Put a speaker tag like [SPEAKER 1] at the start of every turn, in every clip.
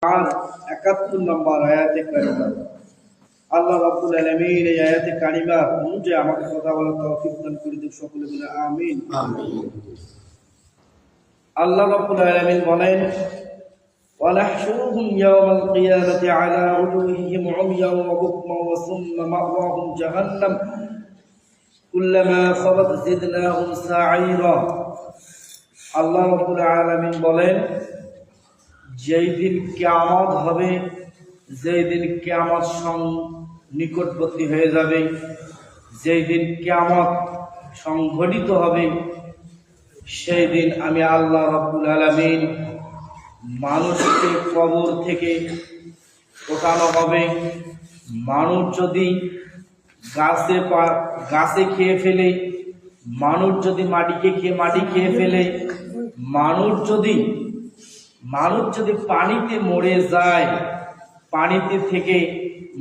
[SPEAKER 1] আর 71 নম্বর আয়াতে কারিমা আল্লাহ রাব্বুল আলামিন এই আয়াতে কারিমা অনুযায়ী আমাকে কথা বলার তৌফিক দান করে দিন, সকলে বলে আমিন। আল্লাহ রাব্বুল আলামিন বলেন, ওয়ানাহশুরুহুম ইয়াওমাল কিয়ামাতি আলা উজুহিহিম উময়ান ওয়া বুকমান ওয়া সুম্মা মাওয়াহুম জাহান্নাম কুল্লামা খাবাত জিদনাহুম সাঈরা। আল্লাহ রাব্বুল আলামিন বলেন, যেই দিন কিয়ামত হবে, যেই দিন কিয়ামত নিকটবর্তী হয়ে যাবে, যেই দিন কিয়ামত সংঘটিত হবে, সেই দিন আমি আল্লাহ রাব্বুল আলামিন মানুষকে কবর থেকে ওঠানো হবে। মানুষ যদি গাছে খেয়ে ফেলে, মানুষ যদি মাটি খেয়ে ফেলে, মানুষ যদি পানিতে মরে যায়, পানিতে থেকে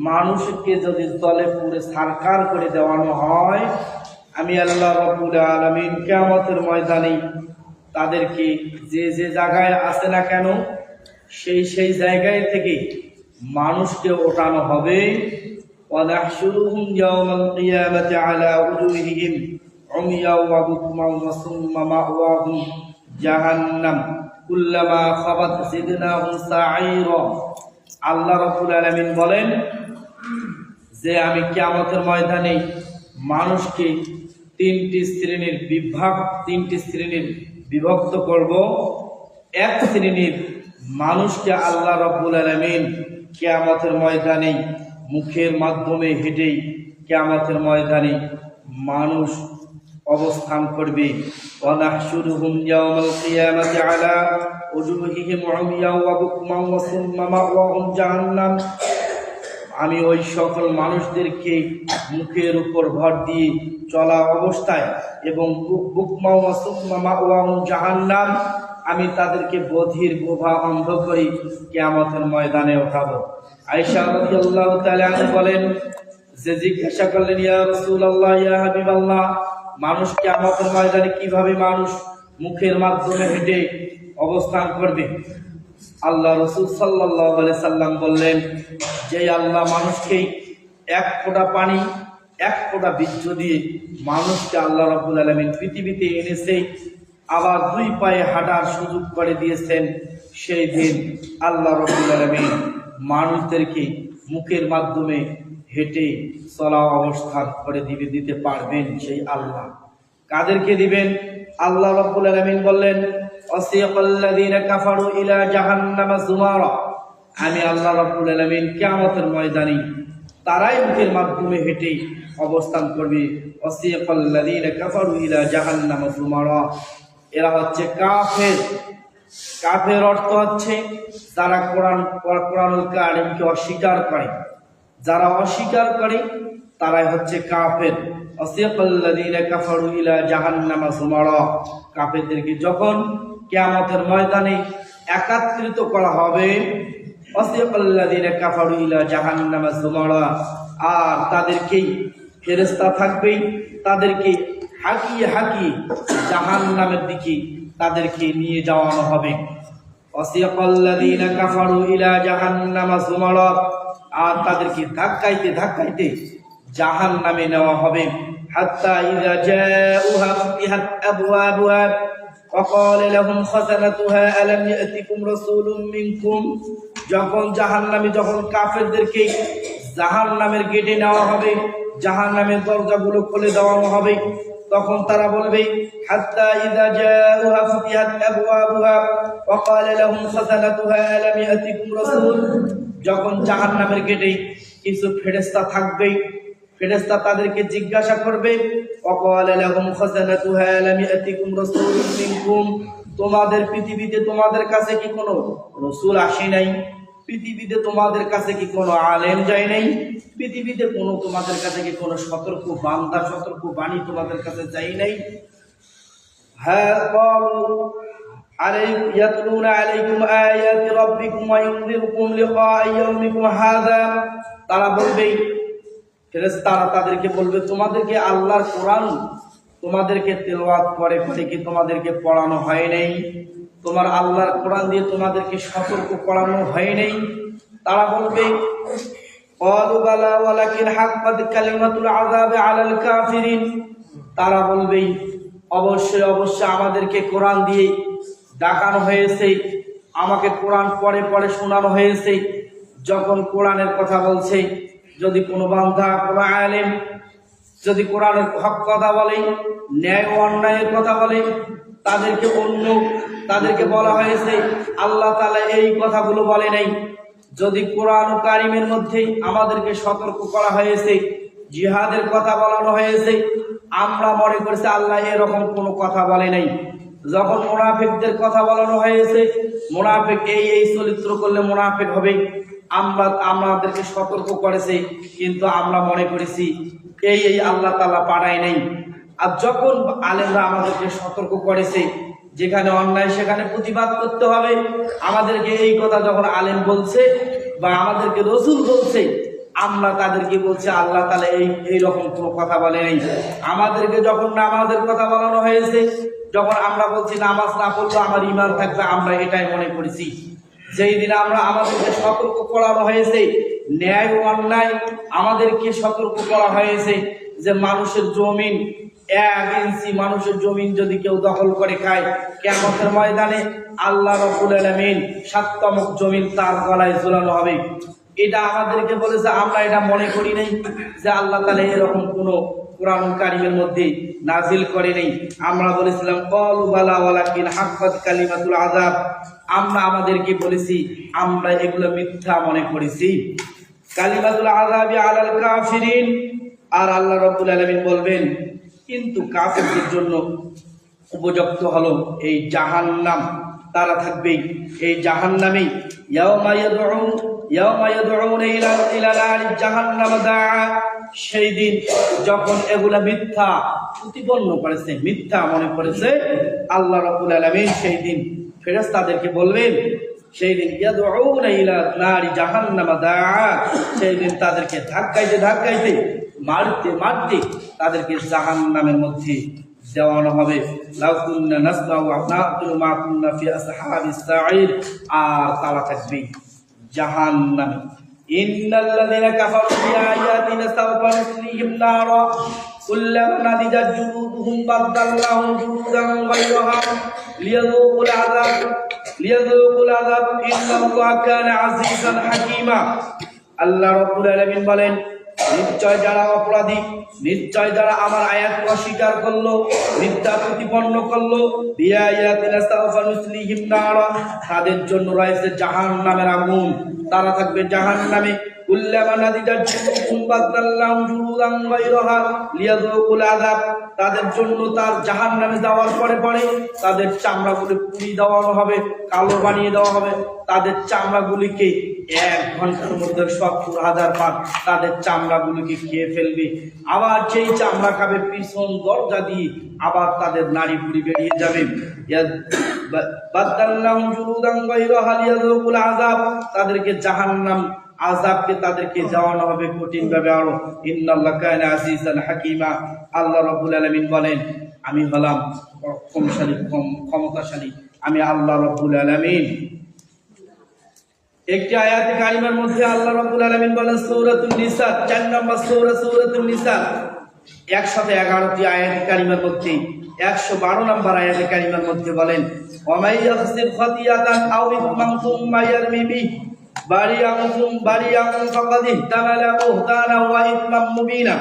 [SPEAKER 1] মানুষকে যদি জলে পুরে সারকার করে দেওয়ানো হয়, আমি আল্লাহ রাব্বুল আলামিন কিয়ামতের ময়দানে তাদেরকে যে যে জায়গায় আছে না কেন, সেই জায়গায় থেকে মানুষকে ওঠানো হবে। ওয়ানাহশুরুহুম ইয়াওমাল কিয়ামাতি আলা উজুহিহিম উময়ান ওয়া বুকমান ওয়া সুম্মা মাওয়াহুম জাহান্নাম কুল্লামা খাবাত জিদনাহুম সাঈরা। আল্লাহ রাব্বুল আলামিন বলেন যে আমি কিয়ামতের ময়দানে মানুষকে তিনটি শ্রেণীর বিভক্ত করব। এক শ্রেণীর মানুষকে আল্লাহ রাব্বুল আলামিন কিয়ামতের ময়দানে মুখের মাধ্যমে হেঁটে কিয়ামতের ময়দানে মানুষ অবস্থান করবে। ওয়ানাহশুরুহুম ইয়াওমাল কিয়ামাতি আলা উজুহিহিম উময়ান ওয়া বুকমান ওয়া সুম্মা মাওয়াহুম জাহান্নাম। আমি ওই সকল মানুষদেরকে মুখের উপর ভর দিয়ে চলা অবস্থায় এবং বুকমান ওয়া সুম্মা মাওয়াহুম জাহান্নাম, আমি তাদেরকে বধির বোবা অন্ধ করে কিয়ামতের ময়দানে ওঠাবো। আয়েশা রাদিয়াল্লাহু তাআলা আনহা বলেন যে জিজ্ঞাসা করলেন, ইয়া রাসূলুল্লাহ, ইয়া হাবিবাল্লাহ, মানুষ কিয়ামতের ময়দানে কিভাবে মানুষ মুখের মাধ্যমে হেঁটে অবস্থান করবে? আল্লাহ রাসূল সাল্লাল্লাহু আলাইহি সাল্লাম বললেন, যে আল্লাহ মানুষকে এক ফোঁটা পানি, এক ফোঁটা বীর্য দিয়ে মানুষকে আল্লাহ রাব্বুল আলামিন পৃথিবীতে এনেছে, আবার দুই পায়ে হাঁটার সুযোগ করে দিয়েছেন, সেই দিন আল্লাহ রাব্বুল আলামিন মানুষদেরকে মুখের মাধ্যমে হেঁটে চলা অবস্থান করে দিতে পারবেন। সেই আল্লাহ কাদেরকে দিবেন? আল্লাহ রাব্বুল আলামিন বললেন, ওয়াসিয়াকাল্লাযীনা কাফারু ইলা জাহান্নামা যুমারা। আমি আল্লাহ রাব্বুল আলামিন কিয়ামতের ময়দানে তারাই মুখের মাধ্যমে হেঁটে অবস্থান করবে। ওয়াসিয়াকাল্লাযীনা কাফারু ইলা জাহান্নামা যুমারা। এরা হচ্ছে কাফের। কাফের অর্থ হচ্ছে যারা কোরআনুল কারীমকে অস্বীকার করে। যারা অস্বীকার করে তারাই হচ্ছে কাফের। ওয়াসিয়াকাল্লাযীনা কাফারু ইলা জাহান্নামা যুমারা। কাফেরদেরকে যখন কিয়ামতের ময়দানে একত্রিত করা হবে, ওয়াসিয়াকাল্লাযীনা কাফারু ইলা জাহান্নামা যুমারা, আর তাদেরকেই ফেরেশতা থাকবে, তাদেরকে হাঁকিয়ে জাহান্নামের দিকে তাদেরকে নিয়ে যাওয়ানো হবে। ওয়াসিয়াকাল্লাযীনা কাফারু ইলা জাহান্নামা যুমারা, আর তাদেরকে ধাক্কাইতে জাহান্নামে নেওয়া হবে। হাত্তা ইযা জাউহা ফুতিহাত আবওয়াবুহা ওয়া ক্বালা লাহুম খাযানাতুহা আলাম ইয়াতিকুম রাসূলুম মিনকুম। যখন কাফেরদেরকে জাহান্নামের গেটে নেওয়া হবে, জাহান্নামের দরজাগুলো খুলে দেওয়ানো হবে, তখন তারা বলবে, হাত্তা ইযা জাউহা ফুতিহাত আবওয়াবুহা ওয়া ক্বালা লাহুম খাযানাতুহা আলাম ইয়াতিকুম রাসূল। যখন জাহান্নামের গেটে কিছু ফেরেশতা থাকবে, ফেরেশতা তাদেরকে জিজ্ঞাসা করবে, ওয়া ক্বালা লাহুম খাযানাতুহা আলাম ইয়াতিকুম রাসূলুম মিনকুম। তোমাদের পৃথিবীতে তোমাদের কাছে কি কোনো রাসূল আসে নাই? পৃথিবীতে তোমাদের কাছে কি কোনো আলেম যায় নাই? পৃথিবীতে তোমাদের কাছে কি কোনো সতর্ক বাণী তোমাদের কাছে যায় নাই? হ্যাঁ, ক্বালু ইয়াতলুনা আলাইকুম আয়াতি রাব্বিকুম ওয়া ইউনযিরুকুম লিকা ইয়াউমিকুম হাযা। তারা বলবে, ফেরেশতারা তাদেরকে বলবে, তোমাদেরকে আল্লাহর কোরআন তোমাদেরকে তেলাওয়াত করে কি তোমাদেরকে পড়ানো হয় নাই? তোমার আল্লাহর কোরআন দিয়ে তোমাদেরকে সতর্ক করানো হয় নাই? তারা বলবে ক্বালু বালা ওয়ালাকিন হাক্কাত কালিমাতুল আযাবি আলাল কাফিরিন। তারা বলবে অবশ্যই অবশ্যই আমাদেরকে কোরআন দিয়ে ডাকানো হয়েছে, আমাকে কোরআন পড়ে পড়ে শোনানো হয়েছে। যখন কোরআনের কথা বলছে, যদি কোনো বান্দা কোনো আলেম যদি কোরআনের হক কথা বলে, ন্যায় ও অন্যায়ের কথা বলে, তাদেরকে বলা হয়েছে আল্লাহ তাআলা এই কথাগুলো বলে নাই। যদি কোরআন কারিমের মধ্যে আমাদেরকে সতর্ক করা হয়েছে, জিহাদের কথা বলানো হয়েছে, আমরা মনে করছি আল্লাহ এরকম কোনো কথা বলে নাই। যখন মুনাফিকদের কথা বলানো হয়েছে, মুনাফিক এই চরিত্র করলে মুনাফিক হবে, আমাদেরকে সতর্ক করেছে, কিন্তু আমরা মনে করেছি এই আল্লাহ তাআলা পাঠায় নাই। আর যখন আলেমরা আমাদেরকে সতর্ক করেছে, যেখানে অন্যায় সেখানে প্রতিবাদ করতে হবে, আমাদেরকে এই কথা যখন আলেম বলছে বা আমাদেরকে রসুল বলছে, আমরা তাদেরকে বলছি আল্লাহ তাআলা এই রকম কোনো কথা বলে নাই। আমাদেরকে যখন নামাজের কথা বলানো হয়েছে, যখন আমরা বলছি নামাজ না পড়লে আমার ঈমান থাকবে, আমরা এটাই মনে করেছি। যেই দিন আমাদেরকে সতর্ক করানো হয়েছে ন্যায় ও অন্যায়, আমাদেরকে সতর্ক করা হয়েছে যে মানুষের জমিন 1 ইঞ্চি মানুষের জমিন যদি কেউ দখল করে খায়, কিয়ামতের ময়দানে আল্লাহ রাব্বুল আলামিন 7তম জমিন তার গলায় ঝুলানো হবে। এটা আমাদেরকে বলেছে, আমরা এটা মনে করি নাই যে আল্লাহ তাআলা এরকম কোনো কোরআন কারীমের মধ্যে নাজিল করে নেই। আমরা বলেছিলাম ক্বালু বালা ওয়ালাকিন হাক্কাত কালিমাতুল আযাব। আমরা আমাদেরকে বলেছি আমরা এগুলো মিথ্যা মনে করেছি। কালিমাতুল আযাবি আলাল কাফিরিন। আর আল্লাহ রাব্বুল আলামিন বলবেন কিন্তু কাফিরদের জন্য উপযুক্ত হলো এই জাহান্নাম। তারা থাকবে এই জাহান্নামে। ইয়াউমা ইয়াদউনা ইলা নারি জাহান্নাম দাআ। সেই দিন যখন এগুলা মিথ্যা প্রতিপন্ন করেছে, মিথ্যা মনে করেছে, আল্লাহ রাব্বুল আলামিন সেই দিন ফেরেশতাদেরকে বলবেন, সেই দিন ইয়াদউনা ইলা নারি জাহান্নাম দাআ। সেই দিন তাদেরকে ধাক্কাইতে মারতে তাদেরকে জাহান্নামের মধ্যে দেওয়ানো হবে। লাউ কুন্না নাসমাউ ওয়া না'কুলু মা কুন্না ফি আসহাবিস সাঈর। আর তারা থাকবে জাহান্নামে। ইন্নাল্লাযীনা কাফারু বিআয়াতিনা সাওফা নুসলিহিম নারা কুল্লামা নাদিজাত জুলুদুহুম বাদদালনাহুম জুলুদান গায়রাহা লিয়াযুকুল আযাব ইন্নাল্লাহা কানা আযীজান হাকীমা। আল্লাহ রাব্বুল আলামিন বলেন, নিশ্চয় যারা অপরাধী, নিশ্চয় যারা আমার আয়াত অস্বীকার করলো, মিথ্যা প্রতিপন্ন করলো, বিআয়াতিনা সাওফা নুসলিহিম নারা, তাদের জন্য রয়েছে জাহান্নামের আগুন। তারা থাকবে জাহান্নামে। কুল্লামা নাদিজাত জুলুদুহুম বাদদালনাহুম জুলুদান গায়রাহা লিয়াযুকুল আযাব। তাদের জন্য তার জাহান্নামে যাওয়ার পরে তাদের চামড়াগুলি পুড়িয়ে দেওয়ানো হবে, কালো বানিয়ে দেওয়া হবে। তাদের চামড়াগুলিকে 1 ঘন্টার মধ্যে 70,000 বার তাদের চামড়াগুলিকে খেয়ে ফেলবে। আবার যেই চামড়া খাবে পিছন দরজা দিয়ে আবার তাদের নাড়ি ভুঁড়ি বেরিয়ে যাবে। বাদদালনাহুম জুলুদান গায়রাহা লিয়াযুকুল আযাব। তাদেরকে জাহান্নাম আযাবকে তাদেরকে দেওয়ানো হবে কঠিন ভাবে আরো। ইন্নাল্লাহা কানা আযীজান হাকীমা। আল্লাহ রাব্বুল আলামিন বলেন, আমি হলাম ক্ষমতাশালী, আমি আল্লাহ রাব্বুল আলামিন। একটি আয়াতে কারিমার মধ্যে আল্লাহ রাব্বুল আলামিন বলেন সূরাতুন নিসা, 4 নম্বর সূরাতুন নিসা, 111টি আয়াতে কারিমার মধ্যে 112 নম্বর আয়াতে কারিমার মধ্যে বলেন, ওয়া মান ইয়াগসিব খাতিয়াতান আও ইসমান সুম্মা ইয়ারমি বিহি বারিয়ান ফাকাদ ইহতামালা বুহতানা ওয়া ইসমান মুবিনা।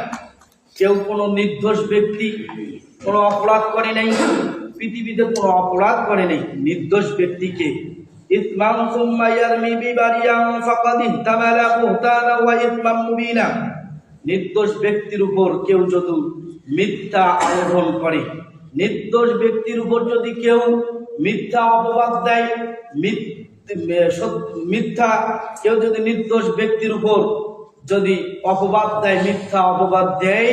[SPEAKER 1] কেউ কোনো নির্দোষ ব্যক্তি কোনো অপরাধ করে নাই, পৃথিবীতে কোনো অপরাধ করে নাই, নির্দোষ ব্যক্তিকে ইসমান সুম্মা ইয়ারমি বি বারিয়ান ফাকাদ ইহতামালা বুহতানা ওয়া ইসমান মুবিনা। নির্দোষ ব্যক্তির উপর কেউ যদি মিথ্যা আরোপণ করে, নির্দোষ ব্যক্তির উপর যদি কেউ মিথ্যা অপবাদ দেয়, মিথ্যা কেউ যদি নির্দোষ ব্যক্তির উপর যদি অপবাদ দেয়, মিথ্যা অপবাদ দেয়,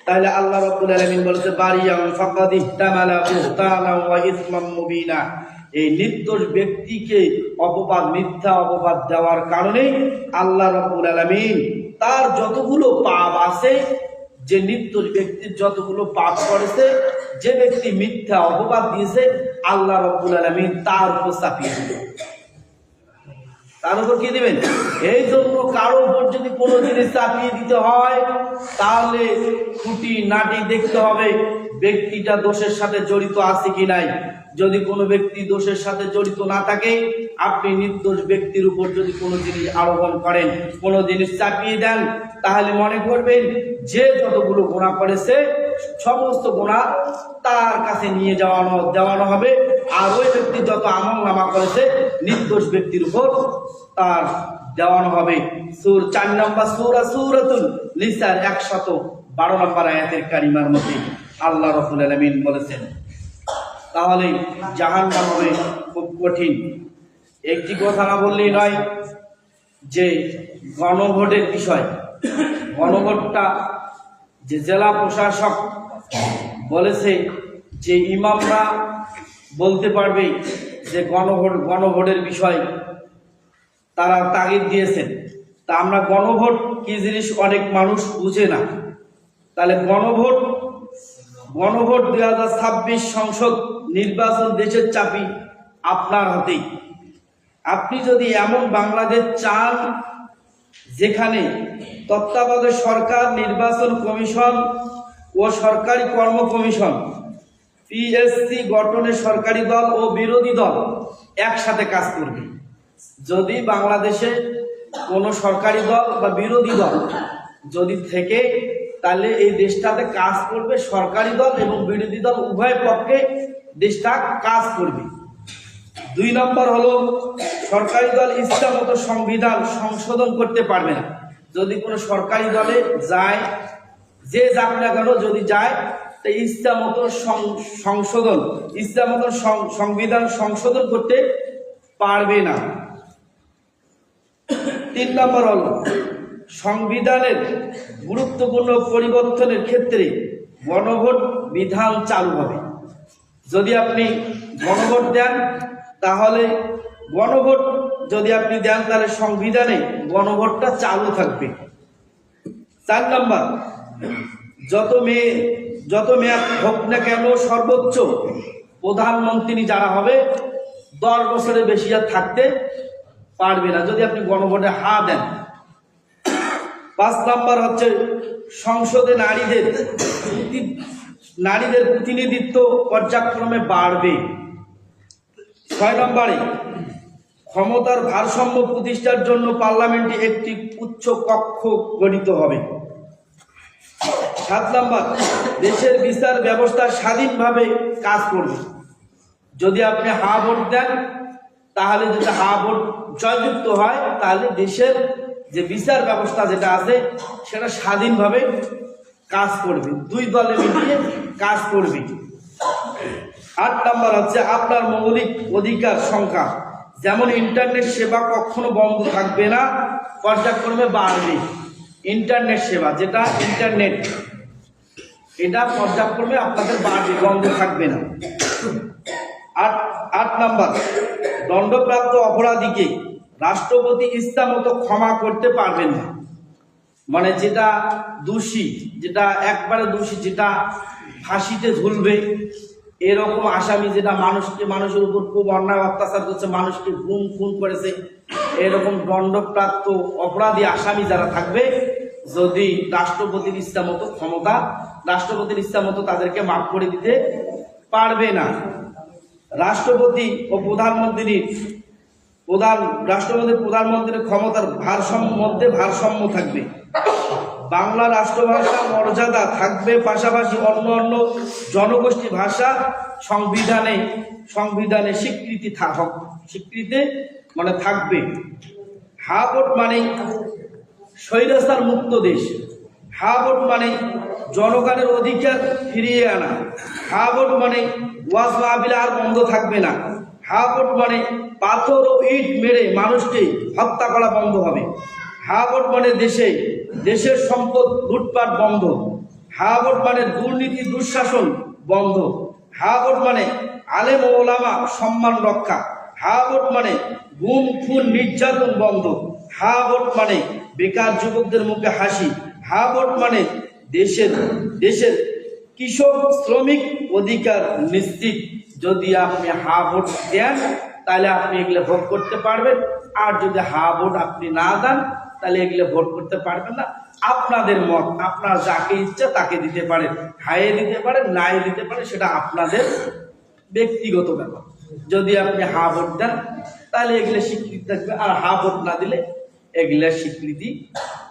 [SPEAKER 1] তাহলে আল্লাহ রাব্বুল আলামিন বলেছে বারিয়ান ফাকাদ ইহতামালা বুহতানা ওয়া ইসমান মুবিনা। এই নির্দোষ ব্যক্তিকে মিথ্যা অপবাদ দেওয়ার কারণে আল্লাহ রাব্বুল আলামিন তার যতগুলো পাপ আছে, যে নির্দোষ ব্যক্তির যতগুলো পাপ করেছে, যে ব্যক্তি মিথ্যা অপবাদ দিয়েছে আল্লাহ রাব্বুল আলামিন তার উপর চাপিয়ে দিবেন। তার উপর কি দিবেন? এই জন্য কারো উপর যদি কোনো জিনিস চাপিয়ে দিতে হয় তাহলে খুঁটি নাটি দেখতে হবে ব্যক্তিটা দোষের সাথে জড়িত আছে কি নাই। যদি কোনো ব্যক্তি দোষের সাথে জড়িত না থাকে, আপনি নির্দোষ ব্যক্তির উপর যদি কোনো জিনিস আরোপণ করেন, কোনো জিনিস চাপিয়ে দেন, তাহলে মনে করবেন যে যতগুলো গুনাহ করেছে সমস্ত গুনাহ তার কাছে নিয়ে দেওয়ানো হবে, আর ওই ব্যক্তি যত আমল নামা করেছে নির্দোষ ব্যক্তির উপর তার দেওয়ানো হবে। 4 নম্বর সূরা সূরাতুল নিসার 112 নম্বর আয়াতের কারিমার মধ্যে আল্লাহ রাব্বুল আলামিন বলেছেন। তাহলে জাহান্নাম হবে খুব কঠিন। একটি কথা না বললেই নয় যে গণভোটের বিষয়, গণভোটটা যে জেলা প্রশাসক বলেছে যে ইমামরা বলতে পারবে যে গণভোটের বিষয় তারা তাগিদ দিয়েছেন। তা আমরা গণভোট কি জিনিস অনেক মানুষ বুঝে না। তাহলে গণভোট 2026 সংসদ নির্বাচন দেশের চাবি আপনার হাতেই। আপনি যদি এমন বাংলাদেশ চান যেখানে তত্ত্বাবধায়ক সরকার, নির্বাচন কমিশন ও সরকারি কর্ম কমিশন, পিএসসি গঠনে সরকারি দল ও বিরোধী দল একসাথে কাজ করবে। যদি বাংলাদেশে কোনো সরকারি দল বা বিরোধী দল যদি থেকে, তাহলে এই দেশটাতে কাজ করবে সরকারি দল এবং বিরোধী দল উভয় পক্ষে দেশটা কাজ করবে। 2 নম্বর হলো সরকারি দল ইচ্ছা মতো সংবিধান সংশোধন করতে পারবে না। যদি কোনো সরকারি দলে যায়, যে যাক না কেন যদি যায়, তো ইচ্ছা মতো সংবিধান সংশোধন করতে পারবে না। 3 নম্বর হলো সংবিধানের গুরুত্বপূর্ণ পরিবর্তনের ক্ষেত্রে গণভোট বিধান চালু হবে। যদি আপনি গণভোট দেন তাহলে তাহলে সংবিধানে গণভোটটা চালু থাকবে। 4 নম্বর যত মেয়াদ হোক না কেন সর্বোচ্চ প্রধানমন্ত্রী যারা হবে 10 বছরের বেশি আর থাকতে পারবে না যদি আপনি গণভোটে হা দেন। 5 নম্বর হচ্ছে সংসদে নারীদের প্রতিনিধিত্ব পর্যায়ক্রমে বাড়বে। 6 নম্বরে ক্ষমতার ভারসাম্য প্রতিষ্ঠার জন্য পার্লামেন্টে একটি উচ্চ কক্ষ গঠিত হবে। 7 নম্বর দেশের বিচার ব্যবস্থা স্বাধীনভাবে কাজ করবে। যদি আপনি হা ভোট দেন, তাহলে যদি হা ভোট জয়যুক্ত হয়, তাহলে দেশের যে বিচার ব্যবস্থা যেটা আছে সেটা স্বাধীনভাবে কাজ করবে, 2 দলে মিলিয়ে কাজ করবে। 8 নম্বর হচ্ছে আপনার মৌলিক অধিকার সংখ্যা, যেমন ইন্টারনেট সেবা কখনো বন্ধ থাকবে না, পর্যায়ক্রমে বাড়বে। ইন্টারনেট সেবা যেটা ইন্টারনেট, এটা পর্যায়ক্রমে আপনাদের বাড়বে, বন্ধ থাকবে না। 8 নম্বর দণ্ডপ্রাপ্ত অপরাধীকে রাষ্ট্রপতি ইচ্ছা মতো ক্ষমা করতে পারবেন না। মানে যেটা দোষী, যেটা একবারে দোষী, যেটা ফাঁসিতে ঝুলবে এরকম আসামি, যেটা মানুষের উপর খুব অন্যায় অত্যাচার করছে, মানুষকে খুন করেছে, এরকম দণ্ডপ্রাপ্ত অপরাধী আসামি যারা থাকবে, যদি রাষ্ট্রপতির ইচ্ছা মতো তাদেরকে মাফ করে দিতে পারবে না। রাষ্ট্রপতি ও প্রধানমন্ত্রীর ক্ষমতার ভারসাম্য থাকবে। বাংলা রাষ্ট্রভাষা মর্যাদা থাকবে, পাশাপাশি অন্য জনগোষ্ঠী ভাষা সংবিধানে স্বীকৃতি মানে থাকবে। হা ভোট মানে স্বৈরাচার মুক্ত দেশ। হা ভোট মানে জনগণের অধিকার ফিরিয়ে আনা। হা ভোট মানে ওয়াজ মাহফিল আর বন্ধ থাকবে না। হা ভোট মানে পাথর ও ইট মেরে মানুষকে হত্যা করা বন্ধ হবে। হা ভোট মানে দেশের সম্পদ লুটপাট বন্ধ। হা ভোট মানে দুর্নীতি দুঃশাসন বন্ধ। হা ভোট মানে আলেম ও ওলামা সম্মান রক্ষা। হা ভোট মানে গুম খুন নির্যাতন বন্ধ। হা ভোট মানে বেকার যুবকদের মুখে হাসি। হা ভোট মানে দেশের কৃষক শ্রমিক অধিকার নিশ্চিত। যদি আপনি হা ভোট দেন তাহলে আপনি এগুলো ভোট করতে পারবেন, আর যদি হা ভোট আপনি না দেন তাহলে এগুলো ভোট করতে পারবেন না। আপনাদের মত, আপনার যাকে ইচ্ছা তাকে দিতে পারেন, হায়ে দিতে পারেন, নাই দিতে পারেন, সেটা আপনাদের ব্যক্তিগত ব্যাপার। যদি আপনি হা ভোট দেন তাহলে এগুলো স্বীকৃতি থাকবে, আর হা ভোট না দিলে এগুলা স্বীকৃতি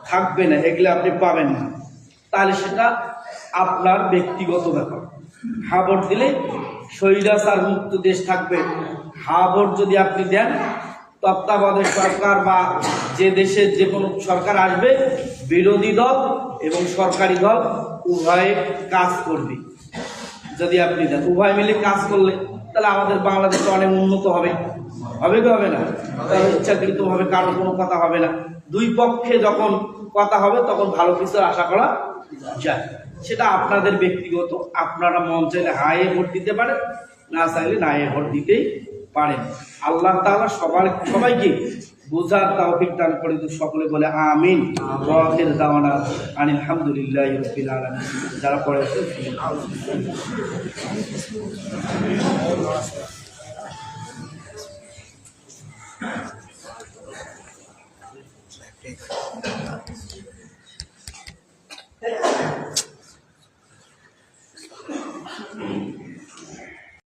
[SPEAKER 1] থাকবে না, এগুলো আপনি পাবেন না। তাহলে সেটা আপনার ব্যক্তিগত ব্যাপার। হা ভোট দিলে স্বৈরাচার মুক্ত দেশ থাকবে। হা ভোট যদি আপনি দেন, তত্ত্বাবধায়ক সরকার বা যে দেশে যে কোনো সরকার আসবে, বিরোধী দল এবং সরকারি দল উভয়ে কাজ করবে। যদি আপনি দেন, উভয় মিলে কাজ করলে তাহলে আমাদের বাংলাদেশ অনেক উন্নত হবে। হবে কি হবে না? তাহলে ইচ্ছাকৃতভাবে কারো কোনো কথা হবে না। দুই পক্ষে যখন কথা হবে তখন ভালো কিছু আশা করা যায়। সেটা আপনাদের ব্যক্তিগত, আপনারা মন চাইলে হায়ে ভোট দিতে পারেন, না চাইলে নাই ভোট দিতেই পারেন। আল্লাহ তাআলা সবাইকে বুঝার তৌফিক দান করে। সকলে বলে আমিন। ওয়া আখির দাওয়ানা আনিল হামদুলিল্লাহি রাব্বিল আলামিন। যারা পড়ে আছে